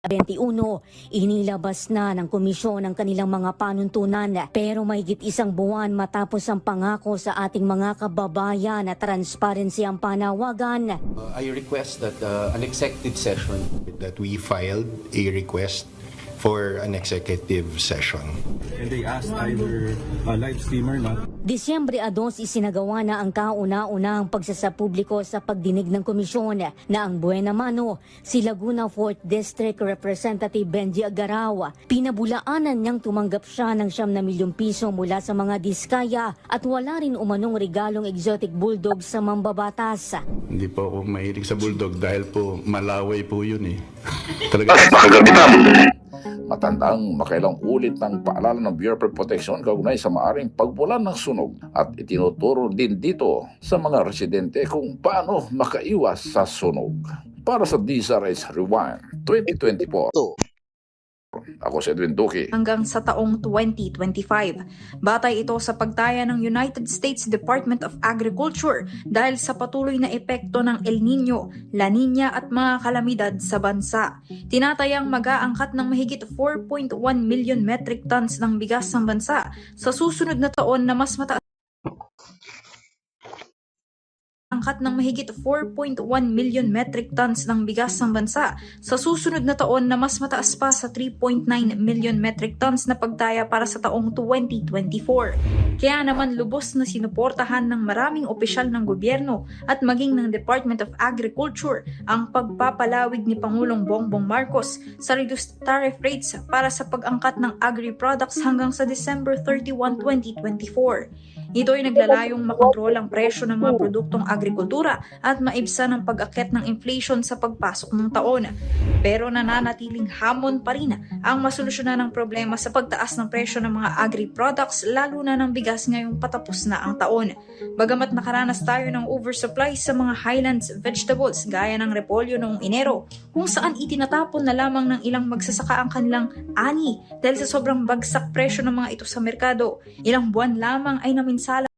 21, inilabas na ng komisyon ang kanilang mga panuntunan pero mahigit isang buwan matapos ang pangako sa ating mga kababayan na transparency ang panawagan. I request that an executive session. That we filed a request for an executive session. And they asked either a live streamer, no? Disyembre 2 isinagawa na ang kauna-unahang pagsasapubliko sa pagdinig ng komisyon na ang buena mano si Laguna 4th District Representative Benji Agaraw. Pinabulaanan niyang tumanggap siya ng 9 na milyong piso mula sa mga diskaya at wala rin umanong regalong exotic bulldog sa mambabatas. Hindi po ako mahilig sa bulldog dahil po malaway po yun eh. Talaga. Matandang makailang ulit ng paalala ng Bureau of Protection kaugnay sa maaring pagbulan ng sunog at itinuturo din dito sa mga residente kung paano makaiwas sa sunog. Para sa DZRH Rewind 2024, ako si Edwin Duque. Hanggang sa taong 2025. Batay ito sa pagtaya ng United States Department of Agriculture dahil sa patuloy na epekto ng El Nino, La Nina at mga kalamidad sa bansa. Tinatayang mag-aangkat ng mahigit 4.1 million metric tons ng bigas ng bansa sa susunod na taon na mas mataas ng mahigit 4.1 million metric tons ng bigas ng bansa sa susunod na taon na mas mataas pa sa 3.9 million metric tons na pagtaya para sa taong 2024. Kaya naman lubos na sinuportahan ng maraming opisyal ng gobyerno at maging ng Department of Agriculture ang pagpapalawig ni Pangulong Bongbong Marcos sa reduced tariff rates para sa pag-angkat ng agri-products hanggang sa December 31, 2024. Ito ay naglalayong makontrol ang presyo ng mga produktong agrikultura at maibsan ang pag-akyat ng inflation sa pagpasok ng taon. Pero nananatiling hamon pa rin ang masolusyonan ng problema sa pagtaas ng presyo ng mga agri-products lalo na ng bigas ngayong patapos na ang taon. Bagamat nakaranas tayo ng oversupply sa mga highlands vegetables gaya ng repolyo noong Enero, kung saan itinatapon na lamang ng ilang magsasaka ang kanilang ani dahil sa sobrang bagsak presyo ng mga ito sa merkado. Ilang buwan lamang ay naminsala